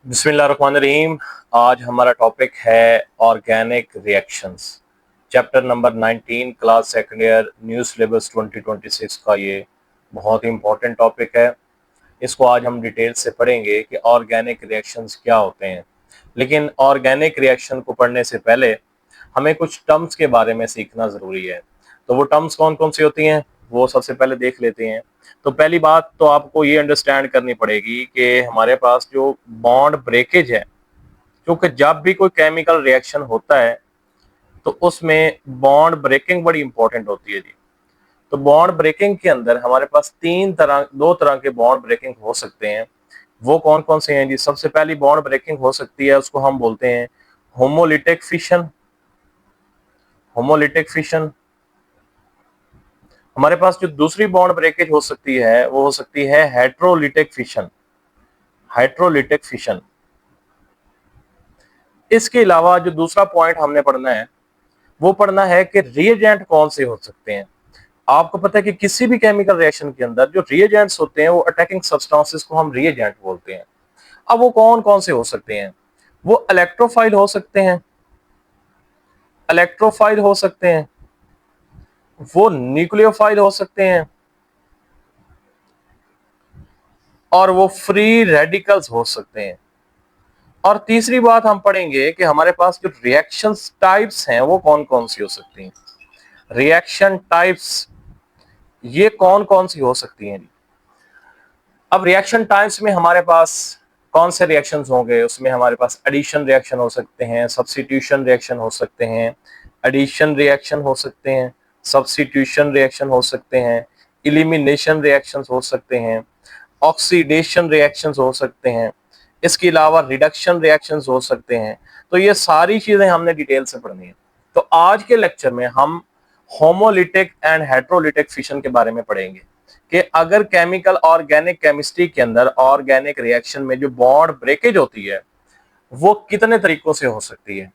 बिस्मिल्लाहिर्रहमानिर्रहीम। आज हमारा टॉपिक है organic reactions. Chapter number 19, class second year, new syllabus 2026 का ये बहुत ही इंपॉर्टेंट टॉपिक है। इसको आज हम डिटेल से पढ़ेंगे कि ऑर्गेनिक रिएक्शंस क्या होते हैं। लेकिन ऑर्गेनिक रिएक्शन को पढ़ने से पहले हमें कुछ टर्म्स के बारे में सीखना ज़रूरी है। तो वो टर्म्स कौन कौन सी होती हैं वो सबसे पहले देख लेते हैं। तो पहली बात तो आपको ये अंडरस्टैंड करनी पड़ेगी कि हमारे पास जो बॉन्ड ब्रेकेज है, क्योंकि जब भी कोई केमिकल रिएक्शन होता है तो उसमें बॉन्ड ब्रेकिंग बड़ी इंपॉर्टेंट होती है जी। तो बॉन्ड ब्रेकिंग के अंदर हमारे पास दो तरह के बॉन्ड ब्रेकिंग हो सकते हैं। वो कौन कौन से हैं जी? सबसे पहली बॉन्ड ब्रेकिंग हो सकती है, उसको हम बोलते हैं होमोलिटिक फिशन। Homolytic fission. हमारे पास जो दूसरी बॉन्ड ब्रेकेज हो सकती है वो हो सकती है हेट्रोलिटिक फिशन। Hydrolytic fission. इसके अलावा जो दूसरा पॉइंट हमने पढ़ना है वो पढ़ना है कि रिएजेंट कौन से हो सकते हैं। आपको पता है कि किसी भी केमिकल रिएक्शन के अंदर जो रिएजेंट्स होते हैं वो अटैकिंग सब्सटेंसेस को हम रिएजेंट बोलते हैं। अब वो कौन कौन से हो सकते हैं? वो इलेक्ट्रोफाइल हो सकते हैं, इलेक्ट्रोफाइल हो सकते हैं, वो न्यूक्लियोफाइल हो सकते हैं, और वो फ्री रेडिकल्स हो सकते हैं। और तीसरी बात हम पढ़ेंगे कि हमारे पास जो रिएक्शन टाइप्स हैं वो कौन कौन सी हो सकती हैं। रिएक्शन टाइप्स ये कौन कौन सी हो सकती हैं? अब रिएक्शन टाइप्स में हमारे पास कौन से रिएक्शंस होंगे? उसमें हमारे पास एडिशन रिएक्शन हो सकते हैं, सब्स्टिट्यूशन रिएक्शन हो सकते हैं, एडिशन रिएक्शन हो सकते हैं, सब्स्टिट्यूशन रिएक्शन हो सकते हैं, इलिमिनेशन रिएक्शंस हो सकते हैं, ऑक्सीडेशन रिएक्शंस हो सकते हैं, इसके अलावा रिडक्शन रिएक्शंस हो सकते हैं। तो ये सारी चीजें हमने डिटेल से पढ़नी है। तो आज के लेक्चर में हम होमोलिटिक एंड हेट्रोलिटिक फिशन के बारे में पढ़ेंगे कि अगर केमिकल ऑर्गेनिक केमिस्ट्री के अंदर ऑर्गेनिक रिएक्शन में जो बॉन्ड ब्रेकेज होती है वो कितने तरीकों से हो सकती है।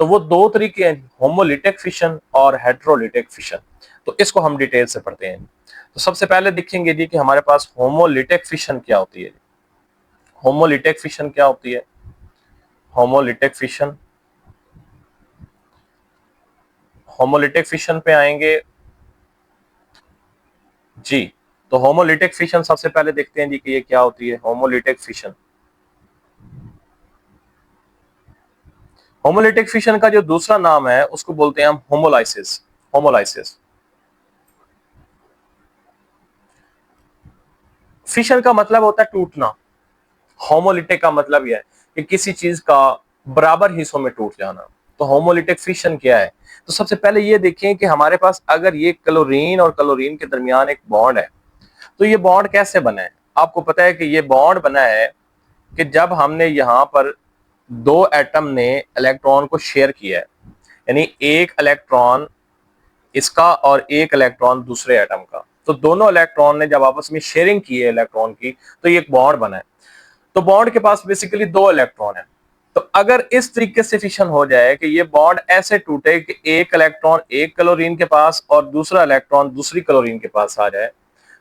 तो वो दो तरीके हैं, होमोलिटिक फिशन और हेट्रोलिटिक फिशन। तो इसको हम डिटेल से पढ़ते हैं। तो सबसे पहले देखेंगे जी कि हमारे पास होमोलिटिक फिशन क्या होती है। होमोलिटिक फिशन क्या होती है? होमोलिटिक फिशन, होमोलिटिक फिशन पे आएंगे जी। तो होमोलिटिक फिशन सबसे पहले देखते हैं जी कि ये क्या होती है। होमोलिटिक फिशन, होमोलिटिक फिशन का जो दूसरा नाम है उसको बोलते हैं हम होमोलाइसिस। होमोलाइसिस। फिशन का मतलब होता है टूटना। होमोलिटिक का मतलब यह है कि किसी चीज का बराबर हिस्सों में टूट जाना। तो होमोलिटिक फिशन क्या है? तो सबसे पहले ये देखें कि हमारे पास अगर ये क्लोरीन और क्लोरीन के दरमियान एक बॉन्ड है तो ये बॉन्ड कैसे बना है? आपको पता है कि ये बॉन्ड बना है कि जब हमने यहां पर दो एटम ने इलेक्ट्रॉन को शेयर किया है, यानी एक इलेक्ट्रॉन इसका और एक इलेक्ट्रॉन दूसरे एटम का, तो दोनों इलेक्ट्रॉन ने जब आपस में शेयरिंग की है इलेक्ट्रॉन की तो ये एक बॉन्ड बना है। तो बॉन्ड के पास बेसिकली दो इलेक्ट्रॉन है। तो अगर इस तरीके से फिशन हो जाए कि ये बॉन्ड ऐसे टूटे कि एक इलेक्ट्रॉन एक क्लोरीन के पास और दूसरा इलेक्ट्रॉन दूसरी क्लोरीन के पास आ जाए,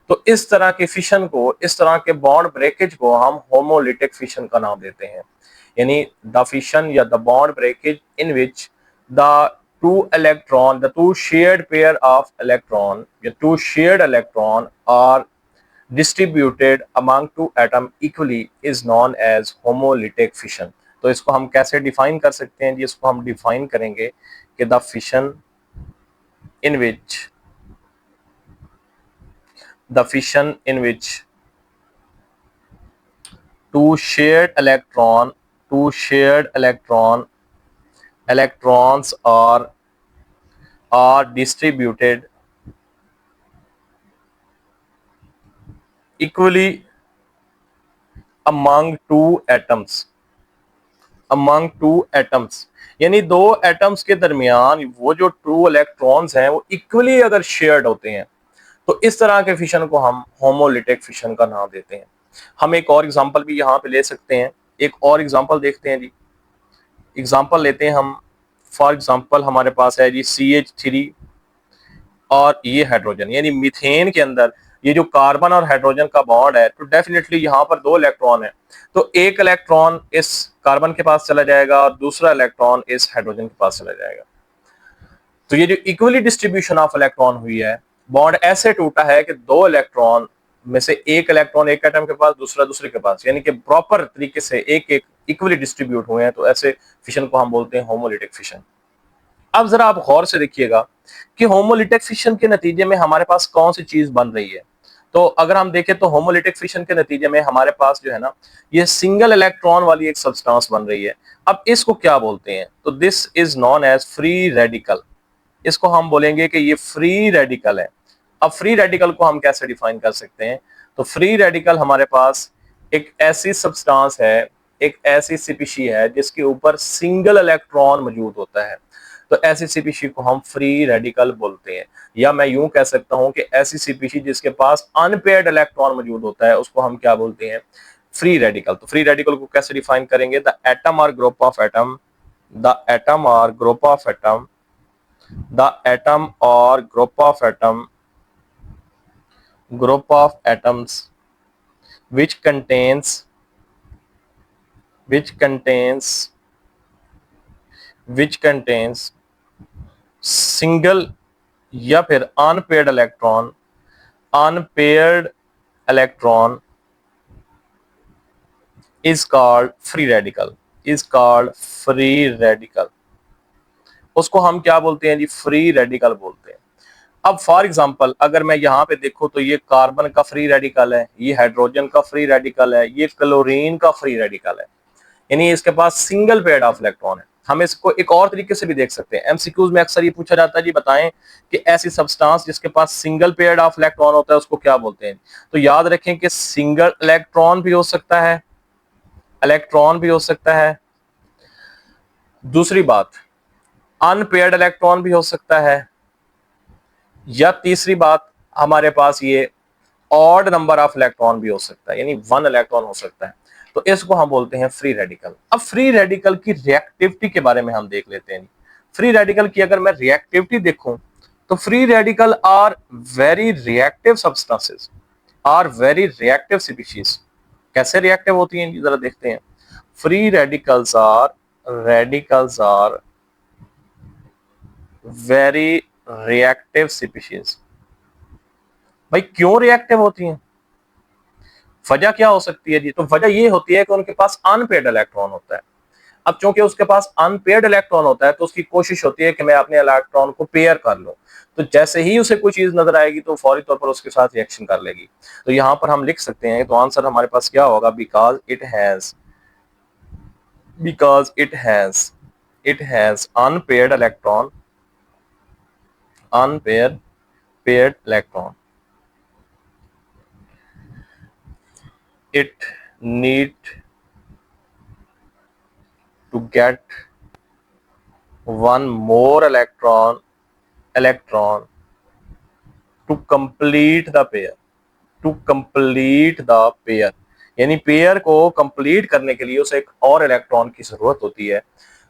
तो इस तरह के फिशन को, इस तरह के बॉन्ड ब्रेकेज को हम होमोलिटिक फिशन का नाम देते हैं। यानी द फिशन या the bond breakage in which the the two shared pair of electron, the two shared electron are distributed among two atom equally is known as homolytic fission। तो इसको हम कैसे डिफाइन कर सकते हैं जी? इसको हम डिफाइन करेंगे कि the fission in which the fission in which two shared electron two shared electrons are distributed equally among two atoms, among two atoms। यानी दो एटम्स के दरमियान वो जो टू इलेक्ट्रॉन्स हैं वो इक्वली अगर शेयर्ड होते हैं तो इस तरह के फिशन को हम होमोलिटिक फिशन का नाम देते हैं। हम एक और एग्जांपल भी यहाँ पे ले सकते हैं। एक और एग्जांपल देखते हैं जी। एग्जांपल लेते हैं हम। फॉर एग्जांपल हमारे पास है जी CH3 और ये हाइड्रोजन, यानी मीथेन के अंदर ये जो कार्बन और हाइड्रोजन का बॉन्ड है, तो डेफिनेटली यहाँ पर 2 इलेक्ट्रॉन है, तो एक इलेक्ट्रॉन इस कार्बन के पास चला जाएगा और दूसरा इलेक्ट्रॉन इस हाइड्रोजन के पास चला जाएगा। तो ये जो इक्वली डिस्ट्रीब्यूशन ऑफ इलेक्ट्रॉन हुई है, बॉन्ड ऐसे टूटा है कि 2 इलेक्ट्रॉन में से एक इलेक्ट्रॉन एक एटम के पास, दूसरा दूसरे के पास, यानी कि प्रॉपर तरीके से एक एक इक्वली डिस्ट्रीब्यूट हुए हैं, तो ऐसे फिशन को हम बोलते हैं होमोलिटिक फिशन। अब जरा आप गौर से देखिएगा कि होमोलिटिक फिशन के नतीजे में हमारे पास कौन सी चीज बन रही है। तो अगर हम देखें तो होमोलिटिक फिशन के नतीजे में हमारे पास जो है ना, ये सिंगल इलेक्ट्रॉन वाली एक सब्सटेंस बन रही है। अब इसको क्या बोलते हैं, तो this is known as free radical. इसको हम बोलेंगे कि ये फ्री रेडिकल है। अब फ्री रेडिकल को हम कैसे डिफाइन कर सकते हैं, तो फ्री रेडिकल हमारे पास एक ऐसी सब्सटेंस है, एक ऐसी स्पीशी है जिसके ऊपर सिंगल इलेक्ट्रॉन मौजूद होता है, तो ऐसी स्पीशी को हम फ्री रेडिकल बोलते हैं। या मैं यूं कह सकता हूं कि ऐसी स्पीशी जिसके पास अनपेयर्ड इलेक्ट्रॉन मौजूद होता है, उसको हम क्या बोलते हैं, फ्री रेडिकल। तो फ्री रेडिकल को कैसे डिफाइन करेंगे, the atom or group of atom, the atom or group of atom, the atom or group of atoms which contains single या फिर unpaired electron is called free radical, उसको हम क्या बोलते हैं जी, फ्री रेडिकल बोलते हैं। अब फॉर एग्जांपल अगर मैं यहाँ पे देखूं तो ये कार्बन का फ्री रेडिकल है, ये हाइड्रोजन का फ्री रेडिकल है, ये क्लोरीन का फ्री रेडिकल है, यानी इसके पास सिंगल पेयर ऑफ इलेक्ट्रॉन है। हम इसको एक और तरीके से भी देख सकते हैं, एमसीक्यूज में अक्सर ये पूछा जाता है जी बताएं कि ऐसी सब्सटेंस जिसके पास सिंगल पेयर ऑफ इलेक्ट्रॉन होता है उसको क्या बोलते हैं। तो याद रखें कि सिंगल इलेक्ट्रॉन भी हो सकता है, इलेक्ट्रॉन भी हो सकता है, दूसरी बात अनपेयर्ड इलेक्ट्रॉन भी हो सकता है, या तीसरी बात हमारे पास ये ऑड नंबर ऑफ इलेक्ट्रॉन भी हो सकता है, यानी 1 इलेक्ट्रॉन हो सकता है, तो इसको हम बोलते हैं फ्री रेडिकल। अब फ्री रेडिकल की रिएक्टिविटी के बारे में हम देख लेते हैं। फ्री रेडिकल की अगर मैं रिएक्टिविटी देखूं तो free radical are very reactive substances, are very reactive species. कैसे रिएक्टिव होती हैं जरा देखते हैं। Free radicals are very reactive species. भाई क्यों रिएक्टिव होती हैं, वजह क्या हो सकती है जी, तो वजह ये होती है कि उनके पास अनपेयर्ड इलेक्ट्रॉन होता है। अब चूंकि उसके पास अनपेयर्ड इलेक्ट्रॉन होता है तो उसकी कोशिश होती है कि मैं अपने इलेक्ट्रॉन को पेयर कर लूं, तो जैसे ही उसे कोई चीज नजर आएगी तो फौरी तौर पर उसके साथ रिएक्शन कर लेगी। तो यहां पर हम लिख सकते हैं, तो आंसर हमारे पास क्या होगा, because it has unpaired electron, paired electron, it need to get one more electron to complete the pair, यानी पेयर को कंप्लीट करने के लिए उसे एक और इलेक्ट्रॉन की जरूरत होती है,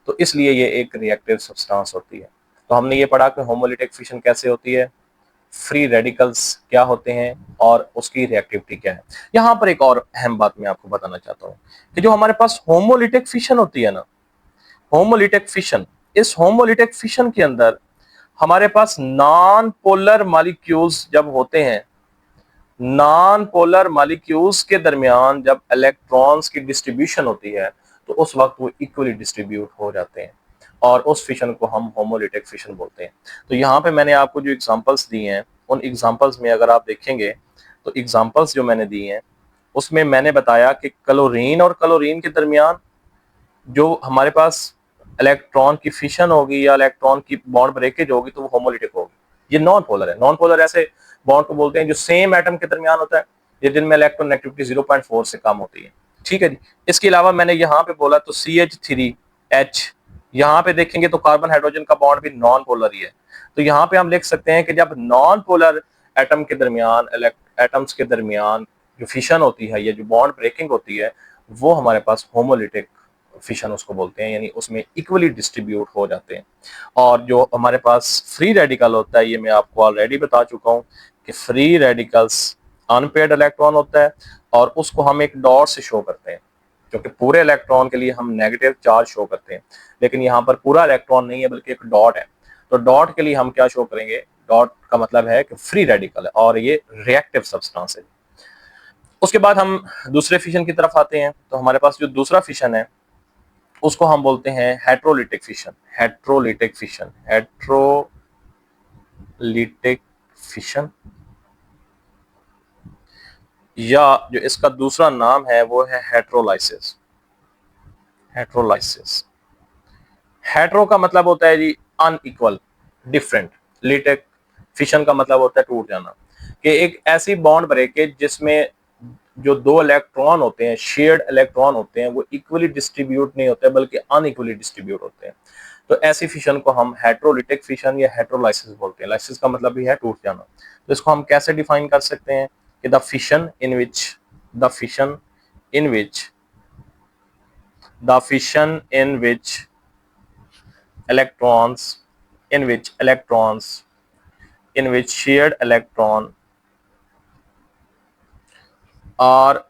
तो इसलिए ये एक रिएक्टिव सब्सटेंस होती है। तो हमने ये पढ़ा कि होमोलिटिक फिशन कैसे होती है, फ्री रेडिकल्स क्या होते हैं और उसकी रिएक्टिविटी क्या है। यहां पर एक और अहम बात मैं आपको बताना चाहता हूं कि जो हमारे पास होमोलिटिक फिशन होती है ना, होमोलिटिक फिशन, इस होमोलिटिक फिशन के अंदर हमारे पास नॉन पोलर मॉलिक्यूल्स जब होते हैं, नॉन पोलर मॉलिक्यूल्स के दरमियान जब इलेक्ट्रॉन्स की डिस्ट्रीब्यूशन होती है तो उस वक्त वो इक्वली डिस्ट्रीब्यूट हो जाते हैं और उस फिशन को हम होमोलिटिक फिशन बोलते हैं। तो यहाँ पे मैंने आपको जो एग्जांपल्स दिए हैं उन एग्जांपल्स में अगर आप देखेंगे तो एग्जांपल्स जो मैंने दिए हैं उसमें मैंने बताया कि क्लोरीन और क्लोरीन के दरमियान जो हमारे पास इलेक्ट्रॉन की फिशन होगी या इलेक्ट्रॉन की बॉन्ड ब्रेकेज होगी तो वो होमोलिटिक होगी। ये नॉन पोलर है। नॉन पोलर ऐसे बॉन्ड को बोलते हैं जो सेम एटम के दरमियान होता है जिनमें इलेक्ट्रॉन नेगेटिविटी 0.4 से कम होती है। ठीक है जी। इसके अलावा मैंने यहाँ पे बोला तो CH3H, यहाँ पे देखेंगे तो कार्बन हाइड्रोजन का बॉन्ड भी नॉन पोलर ही है। तो यहाँ पे हम लिख सकते हैं कि जब नॉन पोलर एटम के दरमियान, एटम्स के दरमियान जो फिशन होती है या जो बॉन्ड ब्रेकिंग होती है वो हमारे पास होमोलिटिक फिशन उसको बोलते हैं, यानी उसमें इक्वली डिस्ट्रीब्यूट हो जाते हैं। और जो हमारे पास फ्री रेडिकल होता है ये मैं आपको ऑलरेडी बता चुका हूं कि फ्री रेडिकल्स अनपेयर्ड इलेक्ट्रॉन होता है और उसको हम एक डॉट से शो करते हैं, क्योंकि पूरे इलेक्ट्रॉन के लिए हम नेगेटिव चार्ज शो करते हैं, लेकिन यहाँ पर पूरा इलेक्ट्रॉन नहीं है बल्कि एक डॉट है। तो डॉट के लिए हम क्या शो करेंगे, डॉट का मतलब है कि फ्री रेडिकल है और ये रिएक्टिव सब्सटेंस है। उसके बाद हम दूसरे फिशन की तरफ आते हैं। तो हमारे पास जो दूसरा फिशन है उसको हम बोलते हैं heterolytic fission. Heterolytic fission, heterolytic fission, या जो इसका दूसरा नाम है वो है हेट्रोलाइसिस। हेट्रोलाइसिस, हेट्रो का मतलब होता है जी अनइक्वल, डिफरेंट। लिटिक फिशन का मतलब होता है टूट जाना, कि एक ऐसी बॉन्ड ब्रेकेज जिसमें जो दो इलेक्ट्रॉन होते हैं, शेयर्ड इलेक्ट्रॉन होते हैं, वो इक्वली डिस्ट्रीब्यूट नहीं होते बल्कि अनइक्वली डिस्ट्रीब्यूट होते हैं। तो ऐसी फिशन को हम हेट्रोलिटिक फिशन या हेट्रोलाइसिस बोलते हैं। लाइसिस का मतलब भी है टूट जाना। तो इसको हम कैसे डिफाइन कर सकते हैं कि the fission in which the fission in which the fission in which electrons in which shared electron are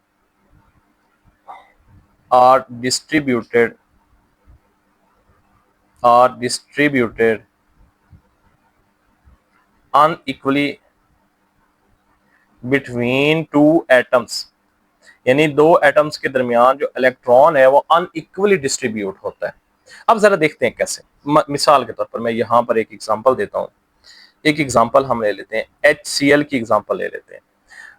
distributed unequally between two atoms, यानी दो एटम्स के दरमियान जो इलेक्ट्रॉन है वो अनइक्वली डिस्ट्रीब्यूट होता है। अब जरा देखते हैं कैसे। मिसाल के तौर पर मैं यहां पर एक एग्जांपल देता हूं। एक एग्जांपल हम ले लेते हैं, HCl की एग्जांपल ले लेते हैं।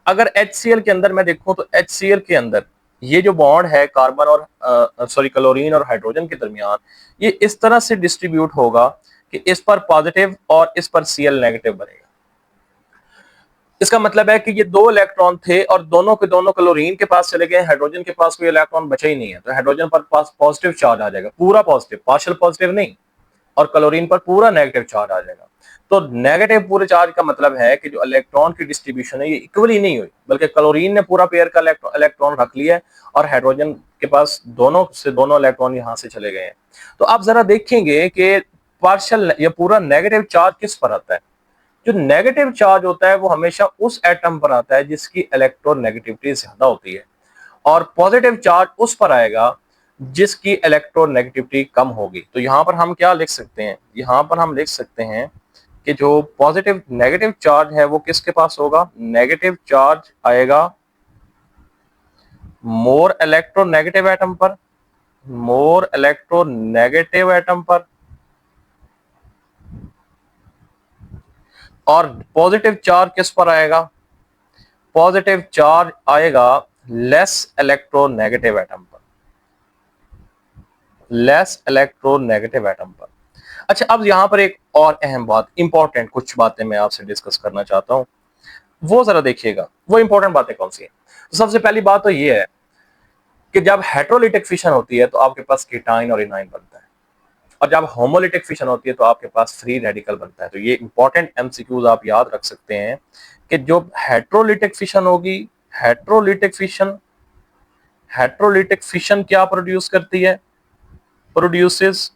अगर HCl के अंदर मैं देखूं तो HCl के अंदर ये जो बॉन्ड है कार्बन और क्लोरीन और हाइड्रोजन के दरमियान, ये इस तरह से डिस्ट्रीब्यूट होगा कि इस पर पॉजिटिव और इस पर Cl नेगेटिव बनेगा। इसका मतलब है कि ये दो इलेक्ट्रॉन थे और दोनों के दोनों क्लोरीन के पास चले गए, हाइड्रोजन के पास कोई इलेक्ट्रॉन बचा ही नहीं है, तो हाइड्रोजन पर पास पॉजिटिव चार्ज आ जाएगा, पूरा पॉजिटिव, पार्शियल पॉजिटिव नहीं, और क्लोरीन पर पूरा नेगेटिव चार्ज आ जाएगा। तो नेगेटिव पूरे चार्ज का मतलब है कि जो इलेक्ट्रॉन की डिस्ट्रीब्यूशन है ये इक्वली नहीं हुई, बल्कि क्लोरीन ने पूरा पेयर का इलेक्ट्रॉन रख लिया है और हाइड्रोजन के पास दोनों से दोनों इलेक्ट्रॉन यहां से चले गए हैं। तो आप जरा देखेंगे कि पार्शियल या पूरा नेगेटिव चार्ज किस पर आता है। जो नेगेटिव चार्ज होता है वो हमेशा उस एटम पर आता है जिसकी इलेक्ट्रोनेगेटिविटी ज्यादा होती है, और पॉजिटिव चार्ज उस पर आएगा जिसकी इलेक्ट्रोनेगेटिविटी कम होगी। तो यहां पर हम क्या लिख सकते हैं, यहां पर हम लिख सकते हैं कि जो पॉजिटिव नेगेटिव चार्ज है वो किसके पास होगा, नेगेटिव चार्ज आएगा मोर इलेक्ट्रोनेगेटिव एटम पर, मोर इलेक्ट्रोनेगेटिव एटम पर, और पॉजिटिव चार्ज किस पर आएगा, पॉजिटिव चार्ज आएगा लेस इलेक्ट्रोनेगेटिव एटम पर, लेस इलेक्ट्रोनेगेटिव एटम पर। अच्छा, अब यहां पर एक और अहम बात, इंपॉर्टेंट कुछ बातें मैं आपसे डिस्कस करना चाहता हूं, वो जरा देखिएगा। वो इंपॉर्टेंट बातें कौन सी है। तो सबसे पहली बात तो ये है कि जब हेट्रोलिटिक फिशन होती है तो आपके पास कीटाइन और इनाइन बनता है, और जब होमोलिटिक फिशन होती है तो आपके पास फ्री रेडिकल बनता है। तो ये इंपॉर्टेंट एमसीक्यूज आप याद रख सकते हैं कि जो हेट्रोलिटिक फिशन होगी, हेट्रोलिटिक फिशन, हेट्रोलिटिक फिशन क्या प्रोड्यूस करती है, produces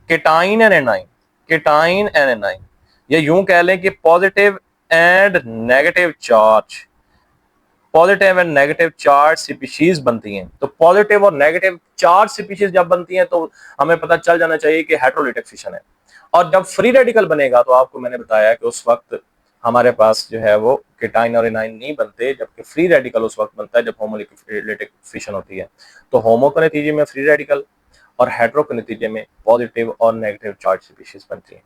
cation and anion, cation and anion, या यूं कह लें कि positive and negative charge, positive and negative charge species बनती हैं। तो पॉजिटिव और नेगेटिव चार्ज स्पीशीज जब बनती हैं तो हमें पता चल जाना चाहिए कि हेट्रोलिटिक फिशन है। और जब फ्री रेडिकल बनेगा तो आपको मैंने बताया कि उस वक्त हमारे पास जो है वो कीटाइन और एनाइन नहीं बनते, जबकि फ्री रेडिकल उस वक्त बनता है जब होमोलिटिक फिशन होती है। तो होमो के नतीजे में फ्री रेडिकल और हेट्रो के नतीजे में पॉजिटिव और नेगेटिव चार्ज स्पीशीज बनती हैं।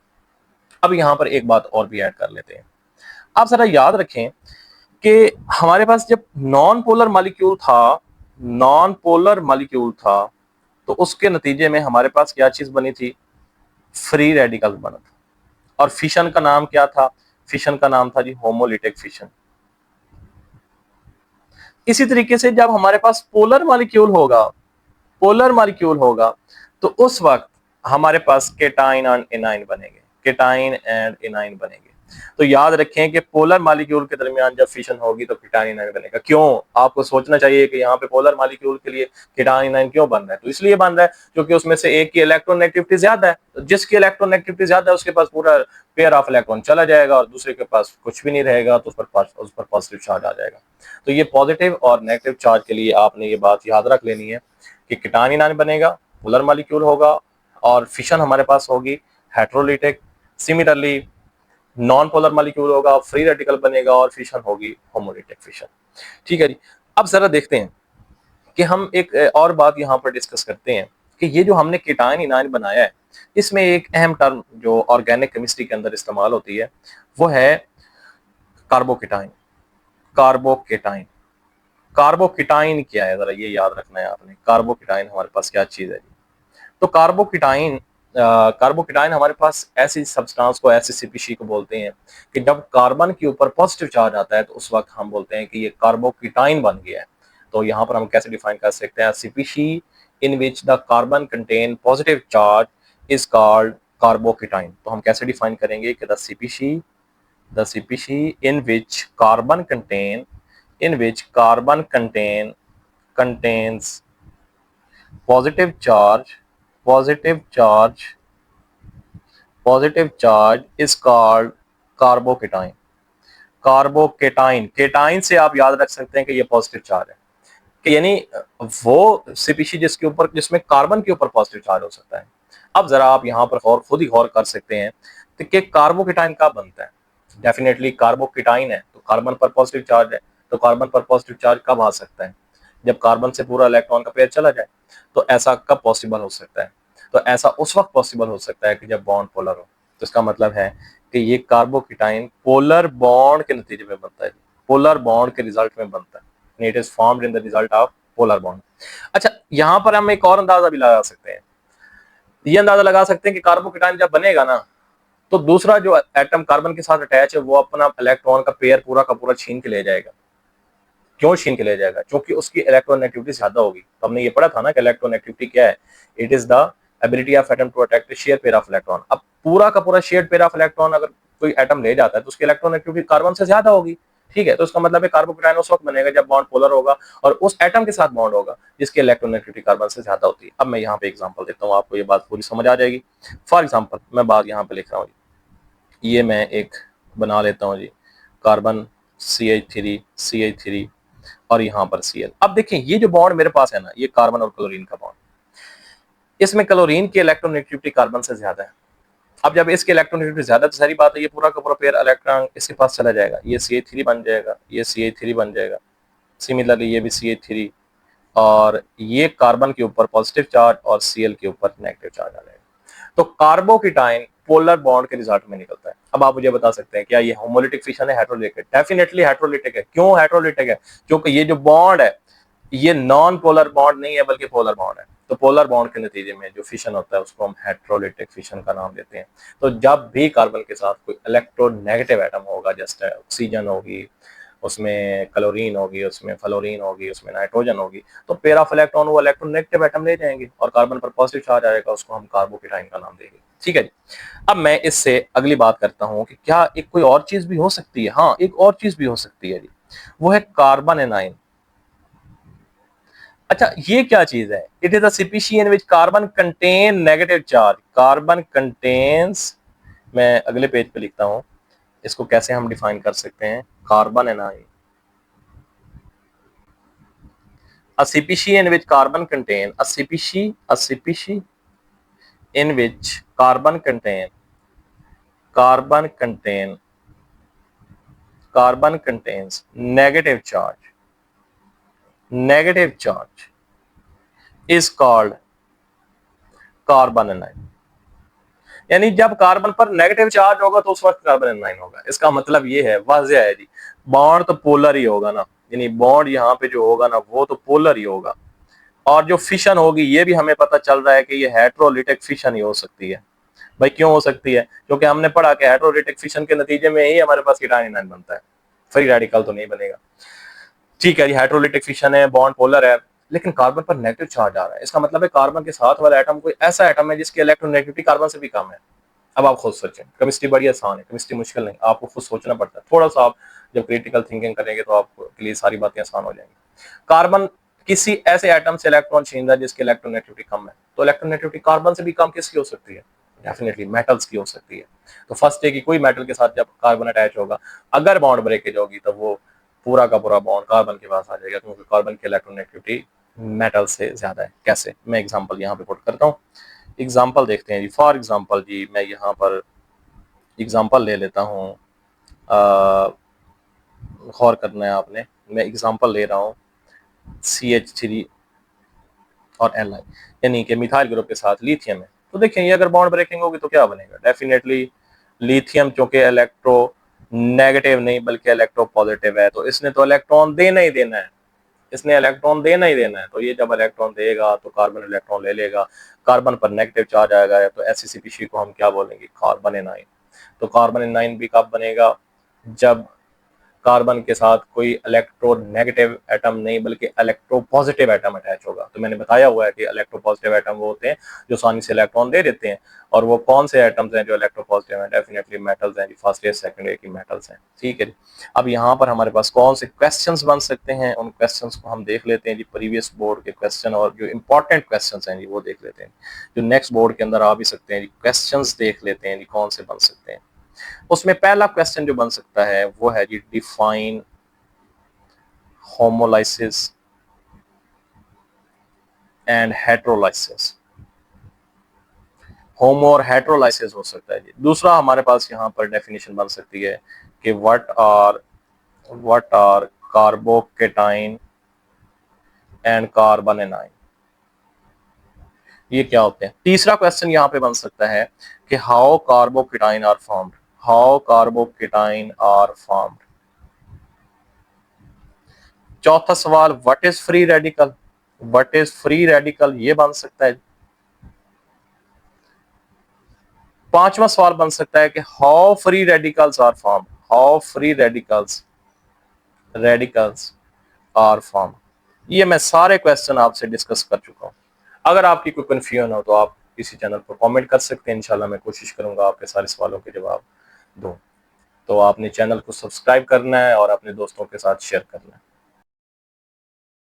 अब यहाँ पर एक बात और भी ऐड कर लेते हैं। आप जरा याद रखें कि हमारे पास जब नॉन पोलर मॉलिक्यूल था, नॉन पोलर मॉलिक्यूल था, तो उसके नतीजे में हमारे पास क्या चीज बनी थी, फ्री रेडिकल बना था। और फिशन का नाम क्या था, फिशन का नाम था जी होमोलिटिक फिशन। इसी तरीके से जब हमारे पास पोलर मॉलिक्यूल होगा, पोलर मॉलिक्यूल होगा, तो उस वक्त हमारे पास केटाइन एंड एनाइन बनेंगे, केटाइन एंड एनाइन बनेंगे। तो याद रखें कि पोलर मॉलिक्यूल के दरमियान जब फिशन होगी तो कीटाइन आयन बनेगा। क्यों? आपको सोचना चाहिए कि यहाँ पे पोलर मॉलिक्यूल के लिए कीटाइन आयन क्यों बन रहा है? तो इसलिए बन रहा है क्योंकि उसमें से एक की इलेक्ट्रोनेगेटिविटी ज्यादा है, तो जिसकी इलेक्ट्रोनेगेटिविटी ज्यादा है उसके पास पूरा पेयर ऑफ इलेक्ट्रॉन चला जाएगा और दूसरे के पास कुछ भी नहीं रहेगा, तो उस पर पॉजिटिव चार्ज आ जाएगा। तो ये पॉजिटिव और नेगेटिव चार्ज के लिए आपने ये बात याद रख लेनी है कि कीटाइन आयन बनेगा, पोलर मॉलिक्यूल होगा और फिशन हमारे पास होगी heterolytic. Similarly non polar molecule होगा, फ्री रेडिकल बनेगा और फिशन होगी होमोलिटिक फिशन। ठीक है जी। अब जरा देखते हैं कि हम एक और बात यहाँ पर डिस्कस करते हैं कि ये जो हमने कीटाइन इनाइन बनाया है, इसमें एक अहम टर्म जो ऑर्गेनिक केमिस्ट्री के अंदर इस्तेमाल होती है वो है कार्बोकेटाइन। कार्बोकेटाइन, कार्बोकेटाइन क्या है, जरा ये याद रखना है आपने। कार्बोकेटाइन हमारे पास क्या चीज है? तो कार्बोकेटाइन हमारे पास ऐसी सब्सटेंस को, ऐसी सीपीसी को बोलते हैं कि जब कार्बन के ऊपर पॉजिटिव चार्ज आता है तो उस वक्त हम बोलते हैं कि ये कार्बोकेटाइन बन गया है। तो यहाँ पर हम कैसे डिफाइन कर सकते हैं? CPC in which the carbon contain positive charge is called carbocation. तो हम कैसे डिफाइन करेंगे कि the CPC in which carbon contains positive charge is called carbocation. Carbocation, cation से आप याद रख सकते हैं कि ये पॉजिटिव चार्ज है, कि यानी वो सीपीसी जिसमें कार्बन के ऊपर पॉजिटिव चार्ज हो सकता है। अब जरा आप यहाँ पर खुद ही गौर कर सकते हैं कि कार्बोकेटाइन कब बनता है। डेफिनेटली कार्बोकेटाइन है तो कार्बन पर पॉजिटिव चार्ज है, तो कार्बन पर पॉजिटिव चार्ज कब आ सकता है? जब कार्बन से पूरा इलेक्ट्रॉन का पेयर चला जाए। तो ऐसा कब पॉसिबल हो सकता है? तो ऐसा उस वक्त पॉसिबल हो सकता है कि जब बॉन्ड पोलर हो। तो इसका मतलब है कि ये कार्बोकेटाइन पोलर बॉन्ड के नतीजे में बनता है, पोलर बॉन्ड के रिजल्ट में बनता है। It is formed in the result of polar bond. अच्छा, यहां पर हम एक और अंदाजा भी लगा सकते हैं। ये अंदाजा लगा सकते हैं कि कार्बोकेटाइन जब बनेगा ना, तो दूसरा जो एटम कार्बन के साथ अटैच है वो अपना इलेक्ट्रॉन का पेयर पूरा का पूरा छीन के ले जाएगा। क्यों छीन के ले जाएगा? क्योंकि उसकी इलेक्ट्रोनेगेटिविटी ज्यादा होगी। तो हमने ये पढ़ा था ना कि इलेक्ट्रोनेगेटिविटी क्या है? It is the ability of atom to attack the share pair of electron. अब पूरा का पूरा शेयर पेयर ऑफ इलेक्ट्रॉन अगर कोई एटम ले जाता है तो उसकी इलेक्ट्रोनेगेटिविटी कार्बन से ज्यादा होगी। ठीक है, तो इसका मतलब है कार्बोकेटाइन उस वक्त बनेगा जब बॉन्ड पोलर होगा और उस एटम के साथ बॉन्ड होगा जिसकी इलेक्ट्रोनेगेटिविटी कार्बन से ज्यादा होती है। अब मैं यहाँ पे एग्जांपल देता हूँ, आपको ये बात पूरी समझ आ जाएगी। फॉर एग्जांपल मैं बात यहाँ पे लिख रहा हूँ, ये मैं एक बना लेता हूँ जी, कार्बन CH3 और यहाँ पर Cl। अब देखें ये जो बॉन्ड मेरे पास है ना, ये कार्बन और क्लोरीन का बॉन्ड, इसमें क्लोरीन की इलेक्ट्रोनेगेटिविटी कार्बन से ज्यादा है। अब जब इसकी इलेक्ट्रोनेगेटिविटी ज्यादा, तो सारी बात है ये पूरा का पूरा पेयर इलेक्ट्रॉन इसके पास चला जाएगा, ये CH3 बन जाएगा, ये CH3 बन जाएगा। सिमिलरली ये भी CH3 और ये कार्बन के ऊपर पॉजिटिव चार्ज और Cl के ऊपर नेगेटिव चार्ज आ जाएगा। तो कार्बोकेटाइन पोलर बॉन्ड के रिजल्ट में निकलता है। अब आप मुझे बता सकते हैं क्या ये होमोलिटिक फिशन है, हेटेरोलिटिक? डेफिनेटली हेटेरोलिटिक है। क्यों हेटेरोलिटिक है? क्योंकि ये जो बॉन्ड है ये नॉन पोलर बॉन्ड नहीं है बल्कि पोलर बॉन्ड है। तो पोलर बॉन्ड के नतीजे में जो फिशन होता है उसको हम हेटेरोलिटिक फिशन का नाम देते हैं। तो जब भी कार्बन के साथ कोई इलेक्ट्रोनेगेटिव एटम होगा, जैसे ऑक्सीजन होगी, उसमें क्लोरीन होगी, उसमें फ्लोरीन होगी, उसमें नाइट्रोजन होगी, तो पेयर ऑफ इलेक्ट्रॉन वो इलेक्ट्रोनेगेटिव एटम ले जाएंगे और कार्बन पर पॉजिटिव चार्ज आएगा, उसको हम कार्बोकेटाइन का नाम देंगे। ठीक है जी। अब मैं इससे अगली बात करता हूं कि क्या एक कोई और चीज भी हो सकती है? हाँ, एक और चीज भी हो सकती है जी, वो है कार्बन एनाइन। अच्छा, ये क्या चीज है? It is a species in which carbon contain negative charge. Carbon contains, मैं अगले पेज पे लिखता हूं, इसको कैसे हम डिफाइन कर सकते हैं? Carbon A9, a species in which carbon contain a species in which carbon contains negative charge is called carbon A9. यानी जब कार्बन पर नेगेटिव चार्ज होगा तो उस वक्त कार्बन एनाइन होगा। इसका मतलब ये है, वाज़ेह है जी, बॉन्ड तो पोलर ही होगा ना, यानी बॉन्ड यहाँ पे जो होगा ना वो तो पोलर ही होगा। और जो फिशन होगी ये भी हमें पता चल रहा है कि ये हेटेरोलिटिक फिशन ही हो सकती है। भाई क्यों हो सकती है? क्योंकि हमने पढ़ा कि हेटेरोलिटिक फिशन के नतीजे में ही हमारे पास कीटाइन आयन बनता है, फ्री रेडिकल तो नहीं बनेगा। ठीक है, हेटेरोलिटिक फिशन है, बॉन्ड पोलर है, लेकिन कार्बन पर नेगेटिव चार्ज आ रहा है। इसका मतलब है कार्बन के साथ वाला एटम कोई ऐसा एटम है जिसकी इलेक्ट्रोनेगेटिविटी कार्बन से भी कम है। अब आप खुद सोचें, केमिस्ट्री बड़ी आसान है, केमिस्ट्री मुश्किल नहीं, आपको खुद सोचना पड़ता है थोड़ा सा। आप जब क्रिटिकल थिंकिंग करेंगे तो आपके लिए सारी बातें आसान हो जाएंगी। कार्बन किसी ऐसे एटम से इलेक्ट्रॉन छीन रहा है जिसकी इलेक्ट्रोनेगेटिविटी कम है, तो इलेक्ट्रोनेगेटिविटी कार्बन से भी कम किसकी हो सकती है? डेफिनेटली मेटल्स की हो सकती है। तो फर्स्ट है कि कोई मेटल के साथ जब कार्बन अटैच होगा, अगर बॉन्ड ब्रेकेज होगी तो वो पूरा का पूरा बॉन्ड कार्बन के पास आ जाएगा, क्योंकि कार्बन की इलेक्ट्रोनेगेटिविटी मेटल से ज्यादा है। कैसे? मैं एग्जांपल यहाँ पे पुट करता हूँ। एग्जांपल देखते हैं जी। फॉर एग्जांपल जी, मैं यहाँ पर एग्जांपल ले लेता हूँ, गौर करना है आपने। मैं एग्जांपल ले रहा हूँ CH3 और Li, यानी कि मिथाइल ग्रुप के साथ लिथियम है। तो देखिए ये अगर बॉन्ड ब्रेकिंग होगी तो क्या बनेगा? डेफिनेटली लिथियम, चूंकि इलेक्ट्रो नेगेटिव नहीं बल्कि इलेक्ट्रो पॉजिटिव है, तो इसने तो इलेक्ट्रॉन देना ही देना है, इसने इलेक्ट्रॉन देना ही देना है। तो ये जब इलेक्ट्रॉन देगा तो कार्बन इलेक्ट्रॉन ले लेगा, कार्बन पर नेगेटिव चार्ज आएगा, तो ऐसी स्पीशीज को हम क्या बोलेंगे? Carbon A9. तो कार्बन एनाइन भी कब बनेगा? जब कार्बन के साथ कोई इलेक्ट्रोनेगेटिव एटम नहीं बल्कि इलेक्ट्रोपॉजिटिव एटम अटैच होगा। तो मैंने बताया हुआ है कि इलेक्ट्रोपॉजिटिव एटम वो होते हैं जो आसानी से इलेक्ट्रॉन दे देते हैं। और वो कौन से एटम्स हैं जो इलेक्ट्रोपॉजिटिव हैं? डेफिनेटली मेटल्स हैं जी, फर्स्ट ईयर सेकंड ईयर की मेटल्स हैं। ठीक है जी। अब यहाँ पर हमारे पास कौन से क्वेश्चंस बन सकते हैं, उन क्वेश्चंस को हम देख लेते हैं जी। प्रीवियस बोर्ड के क्वेश्चन और जो इंपॉर्टेंट क्वेश्चंस हैं जी वो देख लेते हैं। जो नेक्स्ट बोर्ड के अंदर आ भी सकते हैं जी, क्वेश्चंस देख लेते हैं जी कौन से बन सकते हैं। उसमें पहला क्वेश्चन जो बन सकता है वो है जी, डिफाइन होमोलाइसिस एंड हेट्रोलाइसिस। होमो और हेट्रोलाइसिस हो सकता है जी। दूसरा हमारे पास यहाँ पर डेफिनेशन बन सकती है कि what are carbocation and carbanion, ये क्या होते हैं। तीसरा क्वेश्चन यहाँ पे बन सकता है कि how carbocation are formed, how carbocation are formed. चौथा सवाल, what is free radical, what is free radical, ये बन सकता है। पांचवा सवाल बन सकता है कि how free radicals are form, how free radicals are form. ये मैं सारे क्वेश्चन आपसे डिस्कस कर चुका हूं। अगर आपकी कोई कंफ्यूजन हो तो आप इसी चैनल पर कमेंट कर सकते हैं, इंशाल्लाह मैं कोशिश करूंगा आपके सारे सवालों के जवाब दूं। तो आपने चैनल को सब्सक्राइब करना है और अपने दोस्तों के साथ शेयर करना है।